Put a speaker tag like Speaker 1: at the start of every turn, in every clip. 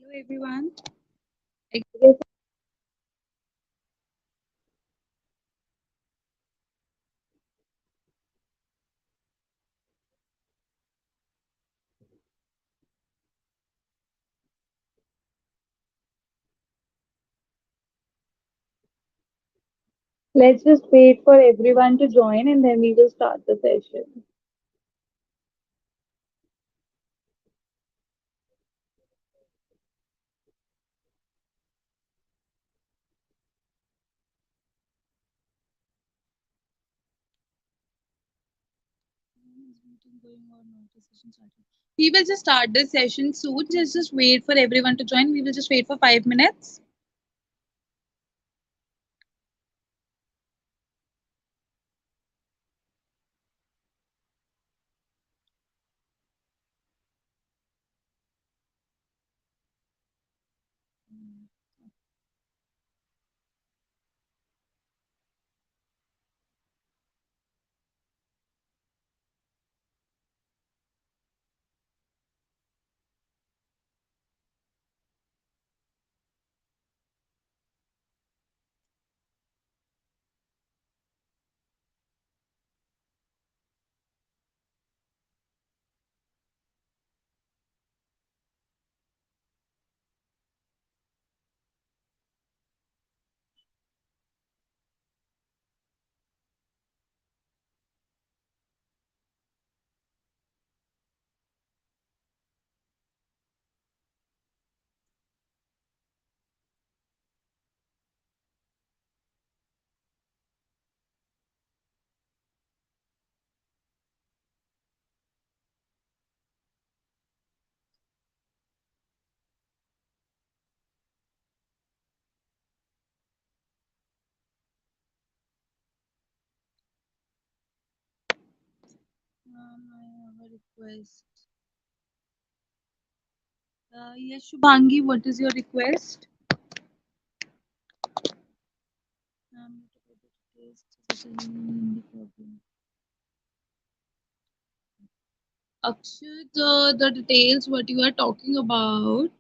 Speaker 1: Hello everyone.
Speaker 2: Let's just wait for everyone to join and then we will start the session.
Speaker 1: We will just start this session soon. Just wait for everyone to join. We will just wait for 5 minutes. I have a request. Yes, Shubhangi, what is your request? Akshay, the details what you are talking about,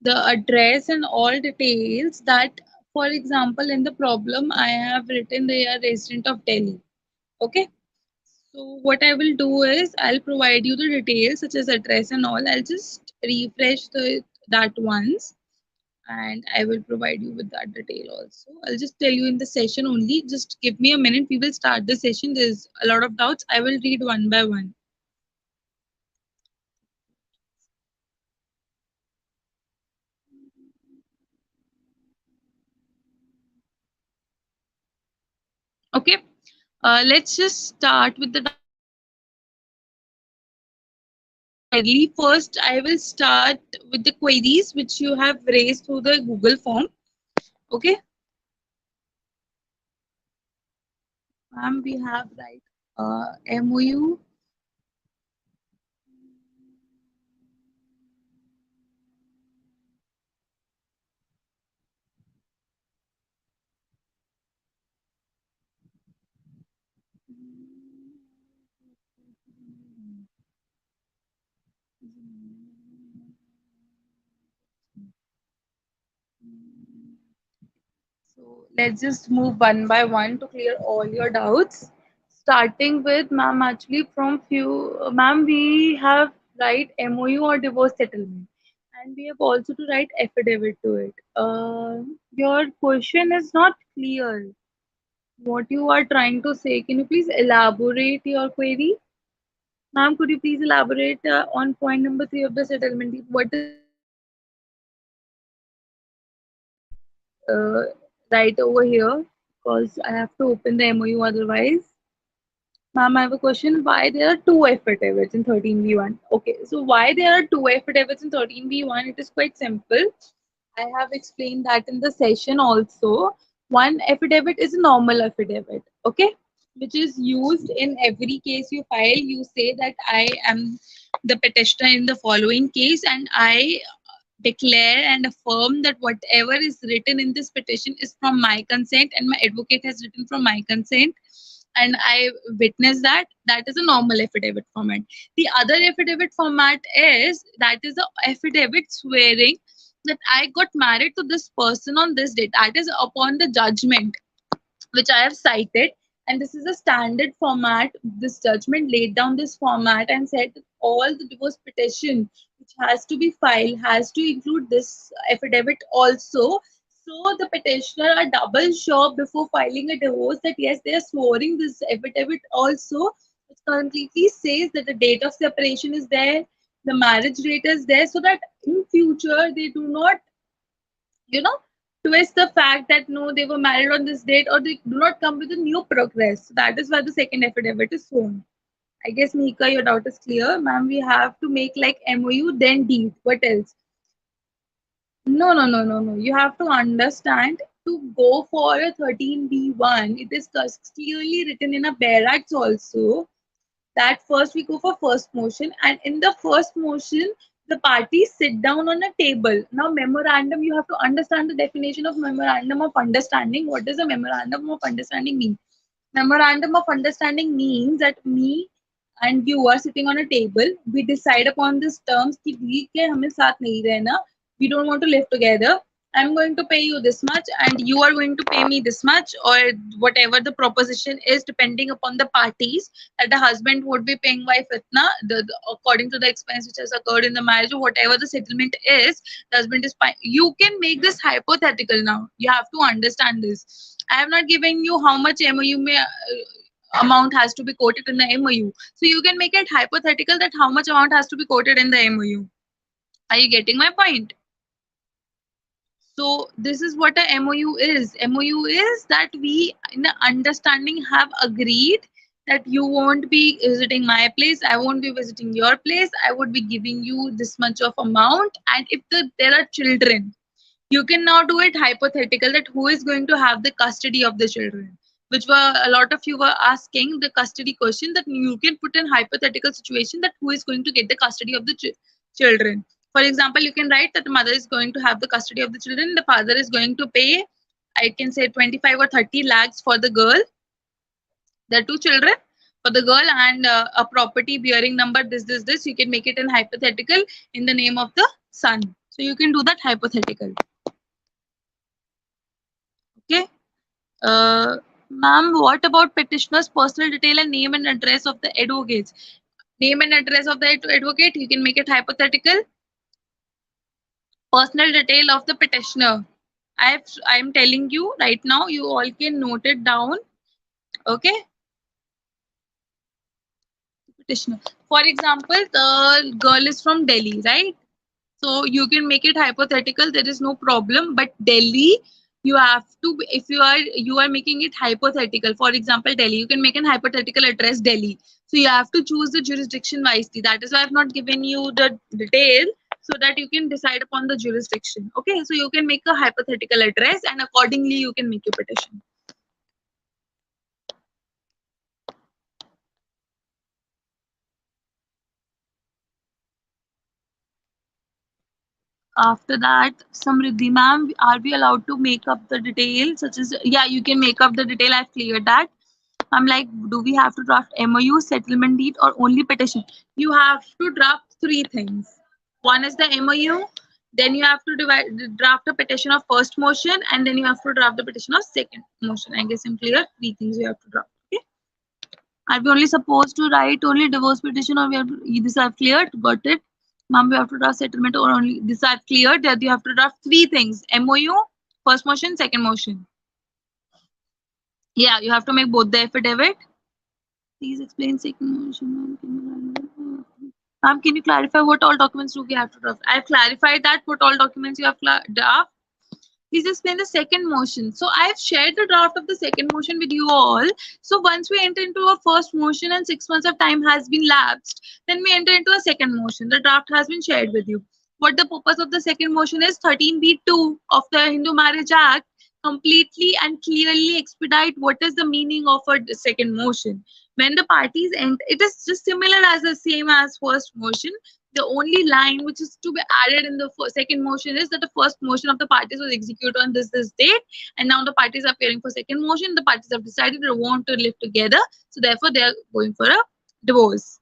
Speaker 1: the address and all details that, for example, in the problem I have written they are resident of Delhi. Okay. So what I will do is I'll provide you the details such as address and all. I'll just refresh that once and I will provide you with that detail also. I'll just tell you in the session only. Just give me a minute. We will start the session. There's a lot of doubts. I will read one by one. Okay. Let's just start with the early. First, I will start with the queries which you have raised through the Google form. Okay. We have right MOU. So let's just move one by one to clear all your doubts. Starting with ma'am, actually from few ma'am, we have write MOU or divorce settlement, and we have also to write affidavit to it. Your question is not clear. What you are trying to say? Can you please elaborate your query, ma'am? Could you please elaborate on point number three of the settlement? What is uh, right over here? Because I have to open the MOU otherwise. Ma'am, I have a question. Why there are two affidavits in 13V1? Okay, so why there are two affidavits in 13V1? It is quite simple. I have explained that in the session also. One affidavit is a normal affidavit, okay, which is used in every case you file. You say that I am the petitioner in the following case, and I declare and affirm that whatever is written in this petition is from my consent, and my advocate has written from my consent and I witness that. That is a normal affidavit format. The other affidavit format is that is a affidavit swearing that I got married to this person on this date. That is upon the judgment which I have cited. And this is a standard format. This judgment laid down this format and said that all the divorce petition which has to be filed has to include this affidavit also. So the petitioner are double sure before filing a divorce that yes, they are swearing this affidavit also, which completely says that the date of separation is there, the marriage date is there, so that in future they do not, you know, twist the fact that no, they were married on this date, or they do not come with a new progress. So that is why the second affidavit is shown. I guess, Mika, your doubt is clear. Ma'am, we have to make like MOU, then deed. What else? No, no, no, no, no. You have to understand, to go for a 13B1, it is clearly written in a barracks also that first we go for first motion, and in the first motion the parties sit down on a table. Now memorandum, you have to understand the definition of memorandum of understanding. What does a memorandum of understanding mean? Memorandum of understanding means that me and you are sitting on a table, we decide upon these terms कि ठीक है हमें साथ नहीं रहना, we don't want to live together, I'm going to pay you this much and you are going to pay me this much, or whatever the proposition is depending upon the parties, that the husband would be paying wife itna, according to the expense which has occurred in the marriage, or whatever the settlement is, the husband is paying. You can make this hypothetical now. You have to understand this. I have not given you how much MOU may amount has to be quoted in the MOU. So you can make it hypothetical that how much amount has to be quoted in the MOU. Are you getting my point? So this is what a MOU is. MOU is that we, in the understanding, have agreed that you won't be visiting my place, I won't be visiting your place, I would be giving you this much of amount, and if there are children, you can now do it hypothetical that who is going to have the custody of the children, which were a lot of you were asking the custody question, that you can put in hypothetical situation that who is going to get the custody of the children. For example, you can write that the mother is going to have the custody of the children, the father is going to pay, I can say 25 or 30 lakhs for the girl, the two children for the girl, and a property bearing number this, you can make it in hypothetical in the name of the son. So you can do that hypothetical. Okay. Ma'am, what about petitioner's personal detail and name and address of the advocates? Name and address of the advocate, you can make it hypothetical. Personal detail of the petitioner. I am telling you right now, you all can note it down. Okay. Petitioner. For example, the girl is from Delhi, right? So you can make it hypothetical, there is no problem, but Delhi, you have to, if you are making it hypothetical, for example Delhi, you can make an hypothetical address Delhi, so you have to choose the jurisdiction wisely. That is why I've not given you the detail, so that you can decide upon the jurisdiction. Okay, so you can make a hypothetical address and accordingly you can make your petition. After that, Samriddhi ma'am, are we allowed to make up the detail, such as, yeah, you can make up the detail, I've cleared that. I'm like, do we have to draft MOU, settlement deed, or only petition? You have to draft three things. One is the MOU, then you have to draft a petition of first motion, and then you have to draft the petition of second motion. I guess I'm clear. Three things you have to draft. Okay. Are we only supposed to write only divorce petition, or we have to, this I've cleared? Got it. Ma'am, we have to draft settlement, or only this I've cleared, that you have to draft three things: MOU, first motion, second motion. Yeah, you have to make both the affidavit. Please explain second motion. Ma'am, can you clarify what all documents do we have to draft? I have clarified that what all documents you have draft. Please explain the second motion. So I have shared the draft of the second motion with you all. So once we enter into a first motion and 6 months of time has been lapsed, then we enter into a second motion. The draft has been shared with you. What the purpose of the second motion is, 13B2 of the Hindu Marriage Act completely and clearly expedite what is the meaning of a second motion. When the parties end, it is just similar as the same as first motion. The only line which is to be added in the second motion is that the first motion of the parties was executed on this date, and now the parties are appearing for second motion. The parties have decided they want to live together, so therefore they are going for a divorce.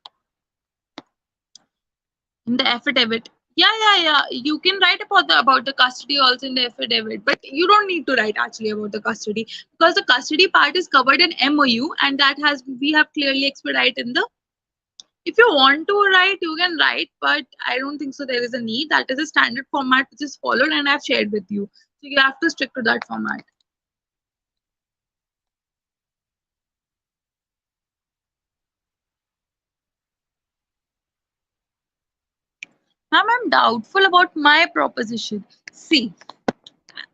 Speaker 1: In the affidavit, Yeah. You can write about the custody also in the affidavit, but you don't need to write actually about the custody because the custody part is covered in MOU, and that has we have clearly expedited in the. If you want to write, you can write, but I don't think so. There is a need. That is a standard format which is followed, and I've shared with you. So you have to stick to that format. Ma'am, I'm doubtful about my proposition. See,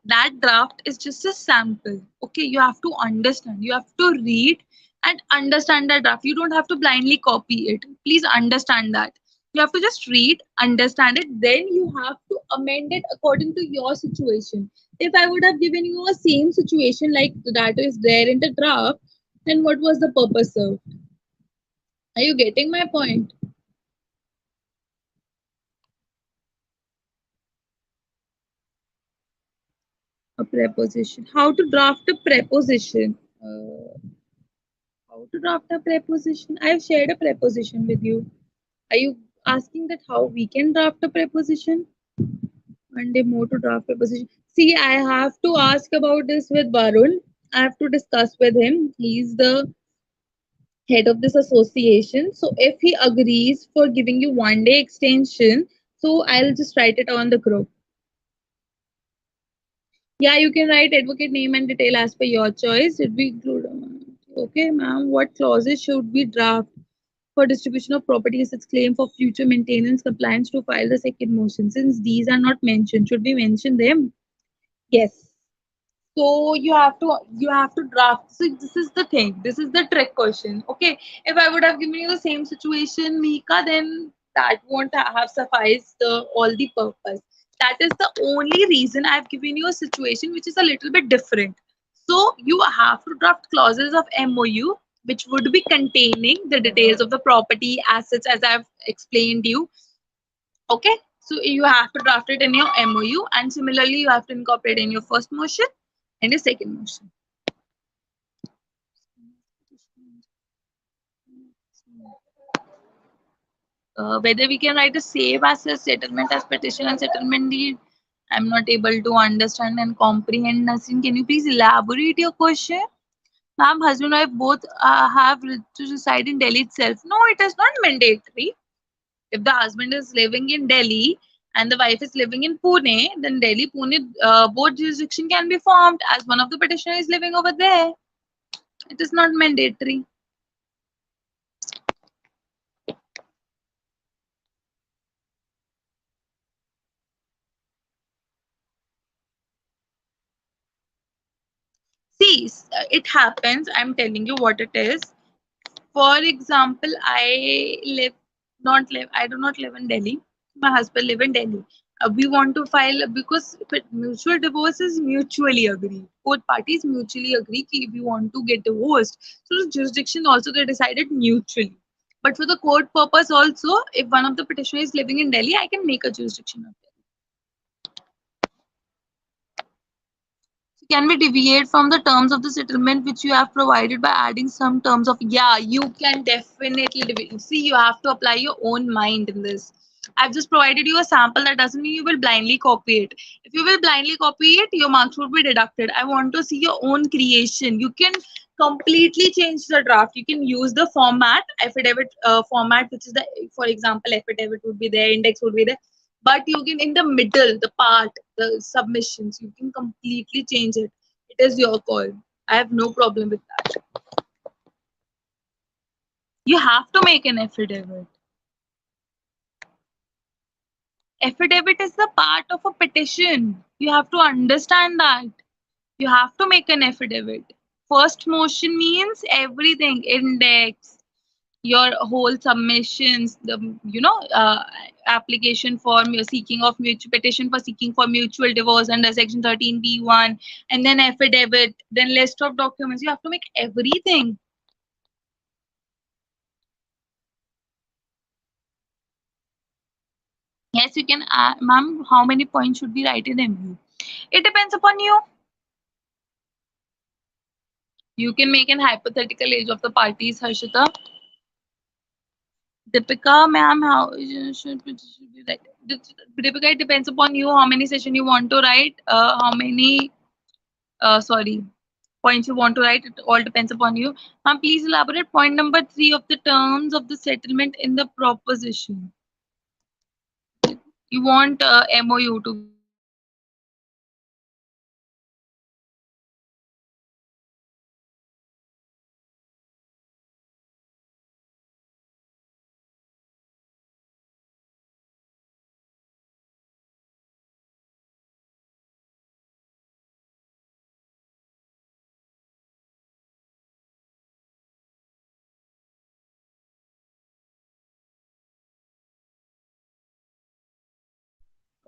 Speaker 1: that draft is just a sample. Okay, you have to understand. You have to read and understand that draft. You don't have to blindly copy it. Please understand that. You have to just read, understand it, then you have to amend it according to your situation. If I would have given you a same situation like that is there in the draft, then what was the purpose served? Are you getting my point? A preposition. How to draft a preposition? How to draft a preposition? I've shared a preposition with you. Are you asking that how we can draft a preposition? One day more to draft preposition. See, I have to ask about this with Varun. I have to discuss with him. He's the head of this association. So if he agrees for giving you 1 day extension, so I'll just write it on the group. Yeah, you can write advocate name and detail as per your choice. It be included. Okay, ma'am. What clauses should we draft for distribution of property assets claim for future maintenance compliance to file the second motion? Since these are not mentioned, should we mention them? Yes. So you have to draft. So this is the thing. This is the trick question. Okay. If I would have given you the same situation, Mika, then that won't have sufficed all the purpose. That is the only reason I've given you a situation which is a little bit different. So you have to draft clauses of MOU which would be containing the details of the property assets as I've explained you. Okay. So you have to draft it in your MOU, and similarly you have to incorporate in your first motion and your second motion. Whether we can write a save as a settlement as petition and settlement deed, I'm not able to understand and comprehend. Nasin, can you please elaborate your question? Ma'am, husband and wife both have to reside in Delhi itself. No, it is not mandatory. If the husband is living in Delhi and the wife is living in Pune, then Delhi, Pune, both jurisdiction can be formed as one of the petitioner is living over there. It is not mandatory. See, it happens. I'm telling you what it is. For example, I do not live in Delhi. My husband live in Delhi. We want to file because mutual divorce is mutually agreed. Both parties mutually agree if we want to get divorced. So the jurisdiction also they decided mutually. But for the court purpose also, if one of the petitioner is living in Delhi, I can make a jurisdiction of Delhi. So can we deviate from the terms of the settlement which you have provided by adding some terms of? Yeah, you can definitely deviate. See, you have to apply your own mind in this. I've just provided you a sample. That doesn't mean you will blindly copy it. If you will blindly copy it, your marks would be deducted. I want to see your own creation. You can completely change the draft. You can use the format, affidavit format, which is the, for example, affidavit would be there, index would be there, but you can in the middle the part the submissions you can completely change it. It is your call. I have no problem with that. You have to make an affidavit. Affidavit is the part of a petition. You have to understand that. You have to make an affidavit. First motion means everything, index, your whole submissions, the application form, you're seeking of mutual petition for seeking for mutual divorce under section 13b1, and then affidavit, then list of documents. You have to make everything. Yes, you can. Ma'am, how many points should be write in MU? It depends upon you. You can make an hypothetical age of the parties, Harshita. Deepika, ma'am, how should be right? Deepika, it depends upon you how many session you want to write, how many, sorry, points you want to write. It all depends upon you. Ma'am, please elaborate point number three of the terms of the settlement in the proposition. You want MOU to be signed.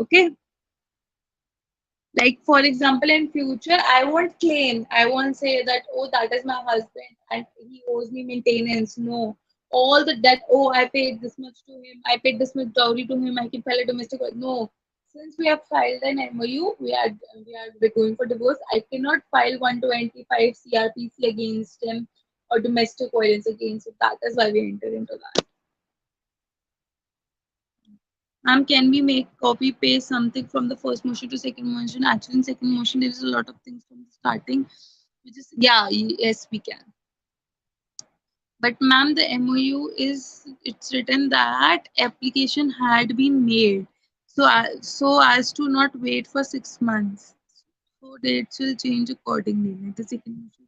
Speaker 1: Okay. Like for example, in future, I won't claim, I won't say that, oh, that is my husband and he owes me maintenance. No. All the debt, oh, I paid this much to him, I paid this much dowry to him, I can file a domestic violence. No. Since we have filed an MOU, we're going for divorce. I cannot file 125 CRPC against him or domestic violence against him. That is why we enter into that. Can we make copy paste something from the first motion to second motion? Actually, in second motion, there is a lot of things from the starting, which is, yeah, yes, we can. But ma'am, the MOU is, it's written that application had been made, so as to not wait for 6 months. So dates will change accordingly. Like the second motion.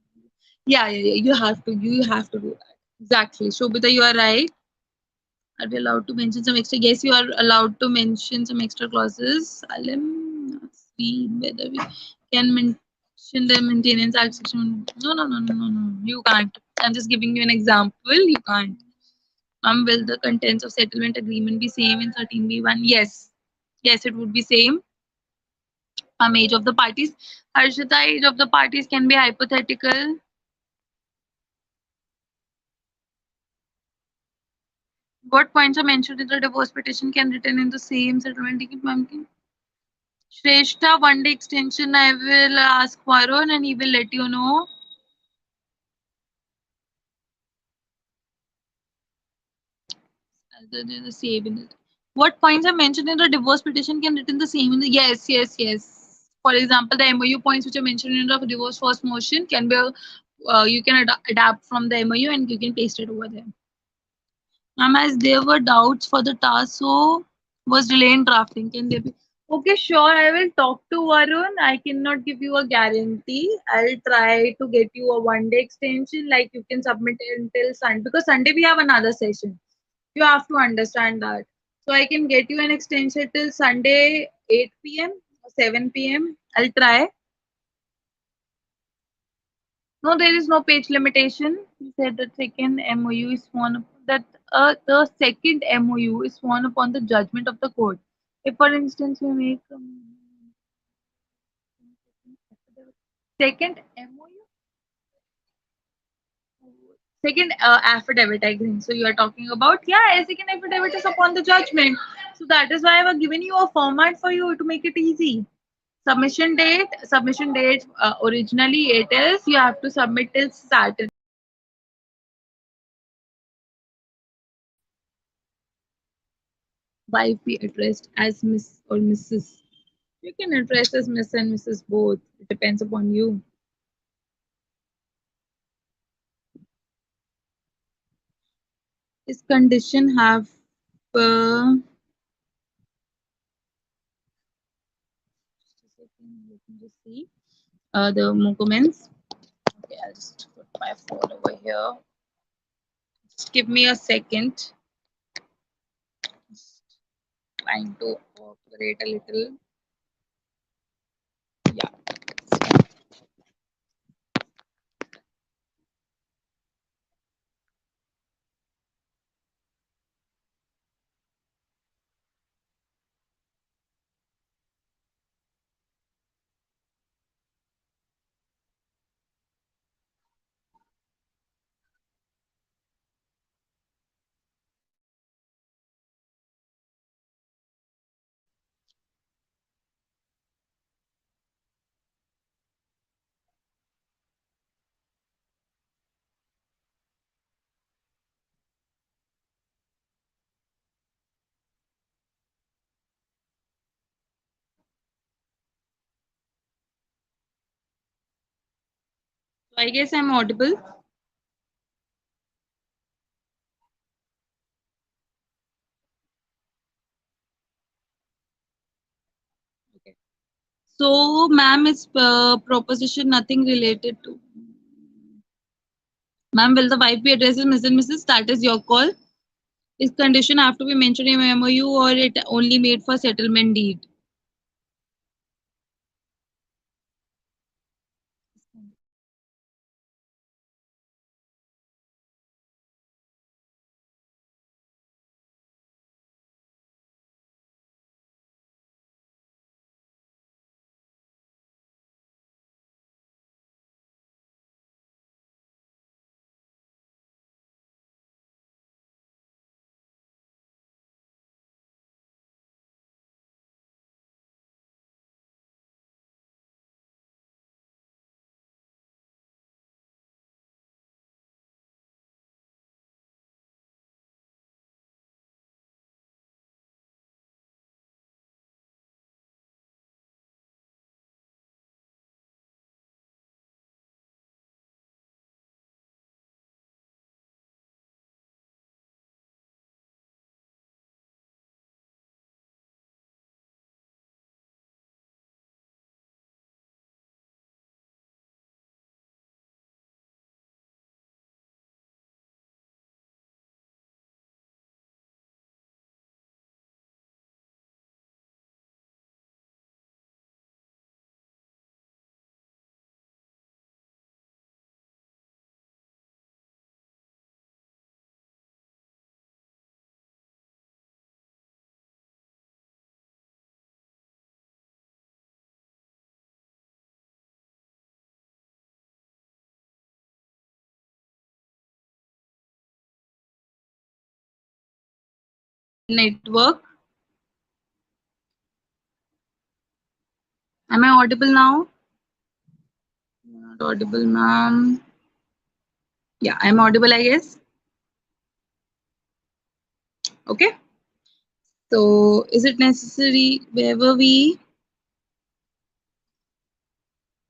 Speaker 1: Yeah, yeah, yeah. You have to do that. Exactly. Shobita, you are right. Are we allowed to mention some extra? Yes, you are allowed to mention some extra clauses. Alim, see whether we can mention the maintenance act section. No, no, no, no, no, no. You can't. I'm just giving you an example. You can't. Will the contents of settlement agreement be same in 13B1? Yes. Yes, it would be same. Age of the parties. Harshita, age of the parties can be hypothetical. What points are mentioned in the divorce petition can written in the same settlement agreement? Shrestha, one day extension, I will ask Varun and he will let you know. The same in it. What points are mentioned in the divorce petition can written the same in the, yes, yes, yes. For example, the MOU points which are mentioned in the divorce first motion can be, you can adapt from the MOU and you can paste it over there. As there were doubts for the task, so was delayed drafting. Can they be? Okay, sure. I will talk to Varun. I cannot give you a guarantee. I'll try to get you a 1 day extension. Like you can submit it until Sunday because Sunday we have another session. You have to understand that. So I can get you an extension till Sunday 8 p.m. or 7 p.m. I'll try. No, there is no page limitation. You said the second MOU is sworn that the second MOU is sworn upon the judgment of the court. If, for instance, we make second MOU, second affidavit, I think. So you are talking about, yeah, a second affidavit is upon the judgment. So that is why I have given you a format for you to make it easy. Submission date. Originally, it is you have to submit till Saturday. Wife be addressed as Miss or Mrs. You can address as Miss and Mrs. both. It depends upon you. Is condition have just a second, let me just see the more comments. Okay, I'll just put my phone over here. Just give me a second. Just trying to operate a little. Yeah. I guess I'm audible. Okay. So, ma'am, is proposition nothing related to. Ma'am, will the wife be addressed as Mr. and Mrs.? That is your call. Is condition have to be mentioned in MOU or it only made for settlement deed? Network. Am I audible now? Not audible, ma'am. Yeah, I'm audible, I guess. Okay. So, is it necessary wherever we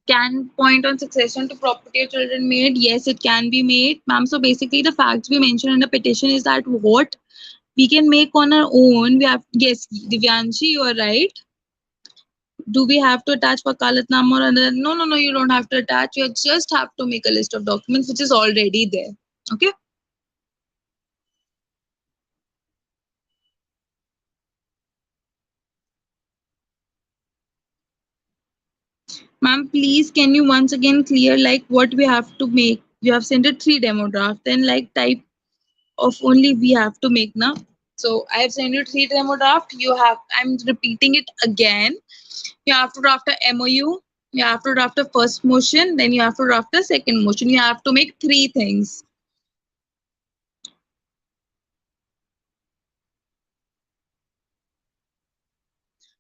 Speaker 1: can point on succession to property of children made? Yes, it can be made, ma'am. So, basically, the facts we mentioned in the petition is that what we can make on our own. We have, yes, Divyanshi, you are right. Do we have to attach wakalatnama or another? No, no, no, you don't have to attach. You just have to make a list of documents which is already there. Okay. Ma'am, please can you once again clear like what we have to make? You have sent a 3 demo draft, then like type of only we have to make now. So I have sent you 3 demo draft. You have, I'm repeating it again. You have to draft a MOU. You have to draft a first motion, then you have to draft a second motion. You have to make 3 things.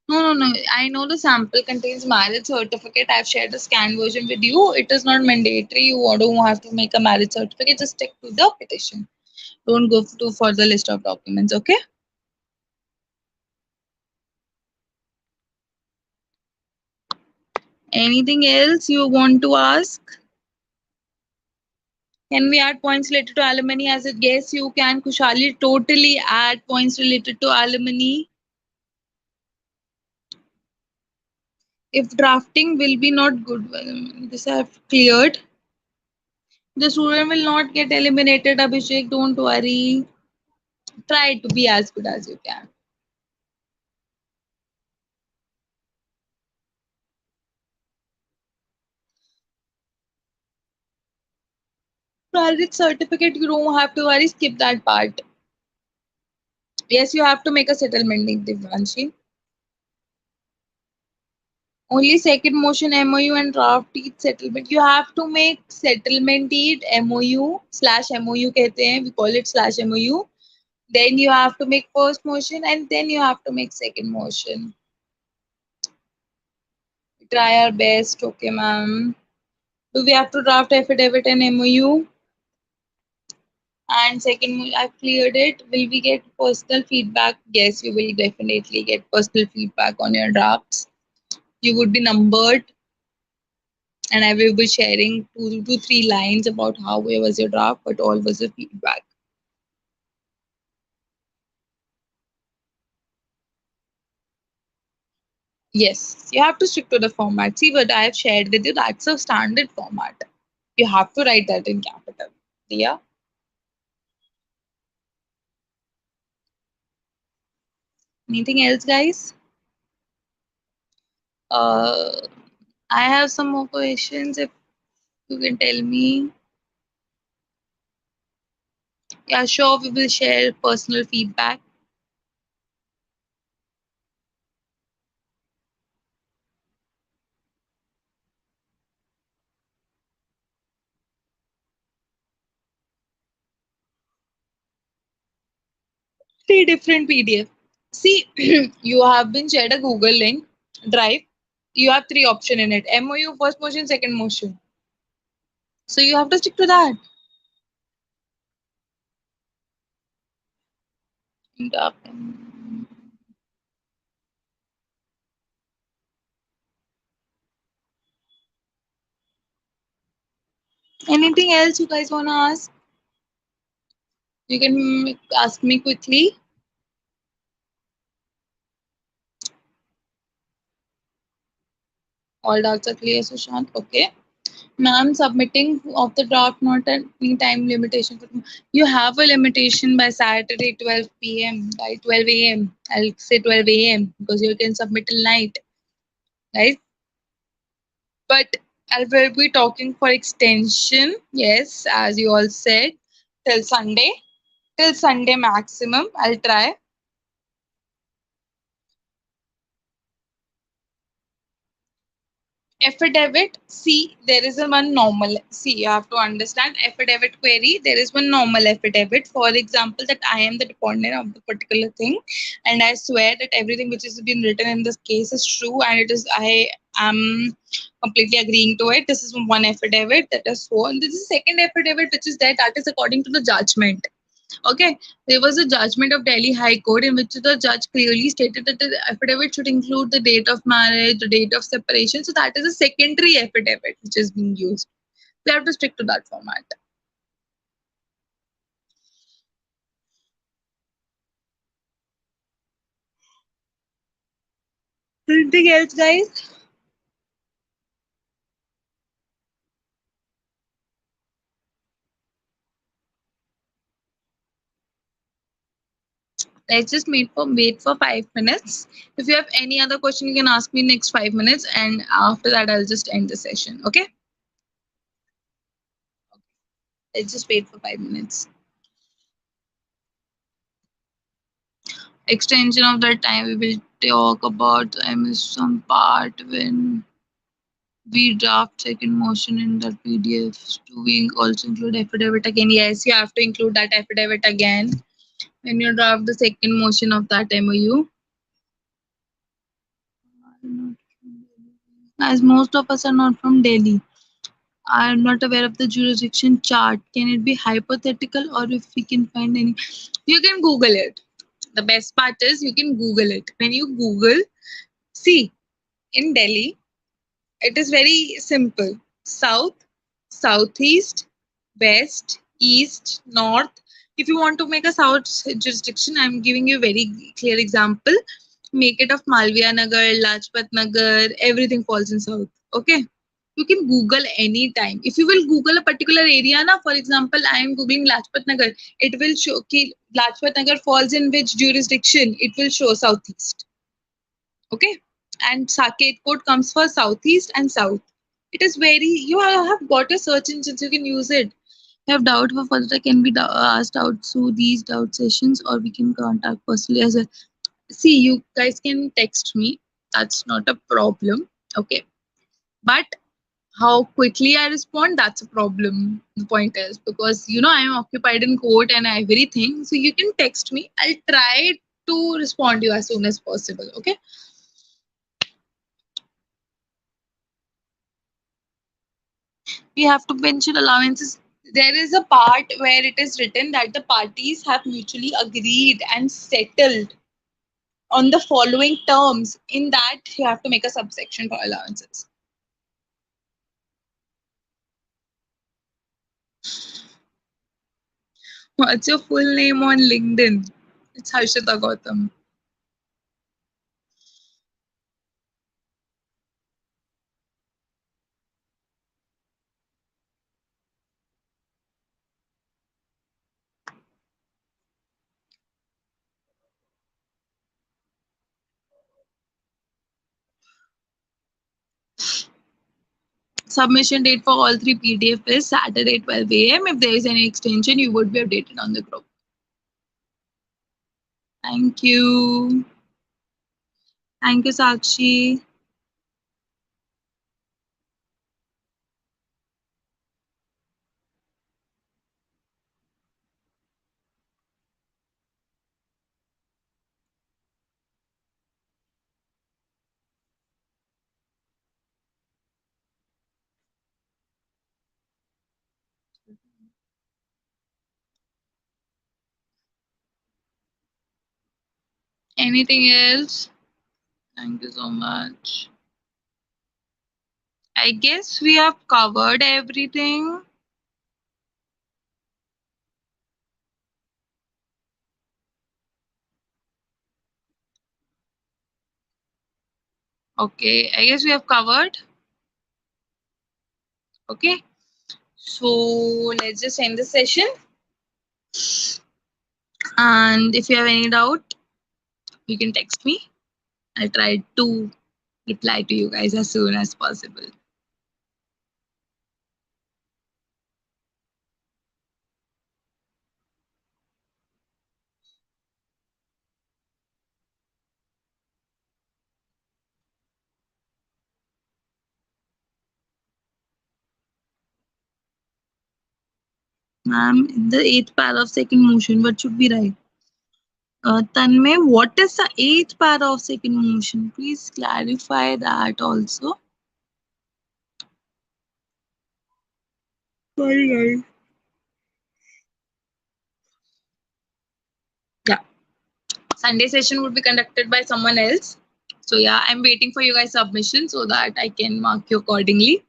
Speaker 1: No, no, no. I know the sample contains marriage certificate. I've shared a scanned version with you. It is not mandatory. You don't have to make a marriage certificate. Just stick to the petition. Don't go to for the list of documents. Okay. Anything else you want to ask? Can we add points related to alimony as it? Yes, you can. Kushali, totally add points related to alimony. If drafting will be not good, well, this I have cleared. The student will not get eliminated, Abhishek. Don't worry. Try to be as good as you can. Marriage certificate, you don't have to worry. Skip that part. Yes, you have to make a settlement deed, Divyanshi. Only second motion MOU and draft deed settlement. You have to make settlement deed MOU slash MOU कहते हैं. We call it slash MOU. Then you have to make first motion and then you have to make second motion. We try our best, okay, ma'am. Do we have to draft affidavit and MOU? And second, I've cleared it. Will we get personal feedback? Yes, you will definitely get personal feedback on your drafts. You would be numbered. and I will be sharing 2 to 3 lines about how was your draft, but all was the feedback. Yes, you have to stick to the format. See what I have shared with you, that's a standard format. You have to write that in capital. Yeah. Anything else, guys? Uh, I have some more questions if you can tell me. Yeah, sure, we will share personal feedback. Three different PDF. See, you have been shared a Google link, Drive. You have three option in it: MOU, first motion, second motion. So you have to stick to that. Anything else you guys wanna ask? You can ask me quickly. All doubts are clear, Sushant. Okay. Ma'am, submitting of the draft not at any time limitation. You have a limitation by Saturday 12 p.m. by 12 a.m. I'll say 12 a.m. because you can submit till night, right? But I will be talking for extension. Yes, as you all said, till Sunday. Till Sunday maximum. I'll try. Affidavit, see, there is a one normal. See, you have to understand affidavit query. There is one normal affidavit. For example, that I am the deponent of the particular thing, and I swear that everything which has been written in this case is true, and it is I am completely agreeing to it. This is one affidavit that is so, and this is second affidavit which is there. That is according to the judgment. Okay, there was a judgment of Delhi High Court in which the judge clearly stated that the affidavit should include the date of marriage, the date of separation. So that is a secondary affidavit which is being used. We have to stick to that format. Anything else, guys? Let's just wait for 5 minutes. If you have any other question, you can ask me next 5 minutes, and after that, I'll just end the session. Okay? Let's just wait for 5 minutes. Extension of that time, we will talk about. I missed some part when we draft second motion in that PDF. Do we also include affidavit again? Yes, you have to include that affidavit again when you draft the second motion of that MOU. As most of us are not from Delhi, I am not aware of the jurisdiction chart. Can it be hypothetical, or if we can find any? You can Google it. The best part is you can Google it. When you Google, see, in Delhi, it is very simple: south, southeast, west, east, north. If you want to make a south jurisdiction, I'm giving you a very clear example. Make it of Malviya Nagar, Lajpat Nagar, everything falls in south. Okay. You can Google anytime. If you will Google a particular area, na, for example, I am Googling Lajpat Nagar, it will show ki Lajpat Nagar falls in which jurisdiction. It will show southeast. Okay, and Saket code comes for southeast and south. It is very, you have got a search engine, so you can use it. You have doubt for further can be asked out through these doubt sessions, or we can contact personally as well. See, you guys can text me, that's not a problem. Okay, but how quickly I respond, that's a problem. The point is, because I am occupied in court and everything, so you can text me, I'll try to respond to you as soon as possible. Okay. We have to pension allowances. There is a part where it is written that the parties have mutually agreed and settled on the following terms. In that, you have to make a subsection for allowances. What's your full name on LinkedIn? It's Harshita Gautam. Submission date for all three PDF is Saturday 12 a.m. If there is any extension, you would be updated on the group. Thank you. Thank you, Sakshi. Anything else? Thank you so much. I guess we have covered everything. Okay, I guess we have covered. Okay, so let's just end the session. And if you have any doubt, you can text me. I'll try to reply to you guys as soon as possible. Ma'am, in the eighth para of second motion, what should we write? Tanmay, what is the eighth para of second motion? Please clarify that also. Sorry, guys. Yeah, Sunday session would be conducted by someone else. So yeah, I'm waiting for you guys' submission so that I can mark you accordingly.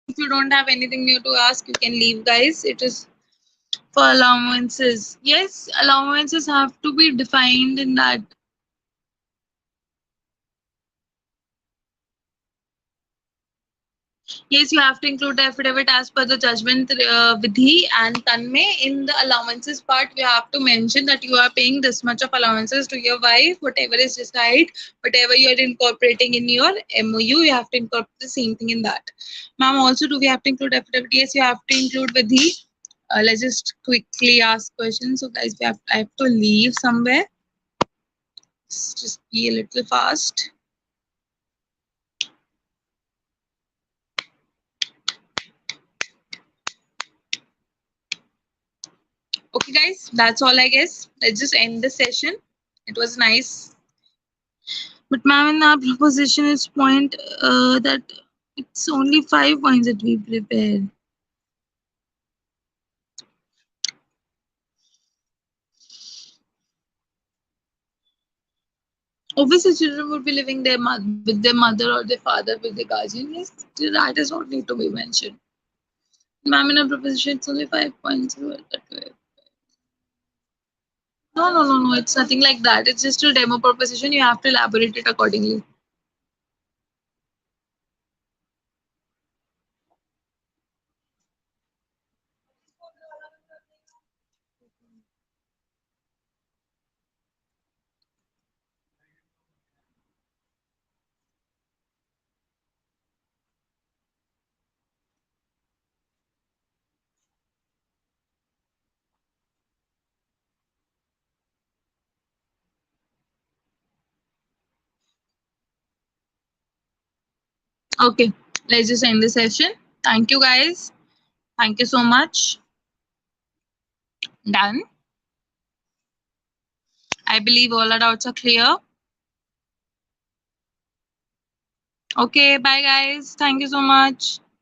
Speaker 1: If you don't have anything new to ask, you can leave, guys. It is for allowances. Yes, allowances have to be defined in that. Yes, you have to include the affidavit as per the judgment vidhi and Tanmay. In the allowances part, you have to mention that you are paying this much of allowances to your wife, whatever is decided, whatever you are incorporating in your MOU, you have to incorporate the same thing in that. Ma'am, also do we have to include affidavit? Yes, you have to include vidhi. Let's just quickly ask questions. So guys, I have to leave somewhere. Let's just be a little fast. Okay, guys, that's all I guess. Let's just end the session. It was nice. But ma'am, in our proposition is point that it's only 5 points that we prepared. Obviously, children would be living with their mother or their father with their guardian. Yes, that does not need to be mentioned. Ma'am, in our proposition, it's only 5 points. No, no. It's nothing like that. It's just a demo proposition. You have to elaborate it accordingly. Okay, let's just end the session. Thank you, guys. Thank you so much. Done. I believe all our doubts are clear. Okay, bye guys. Thank you so much.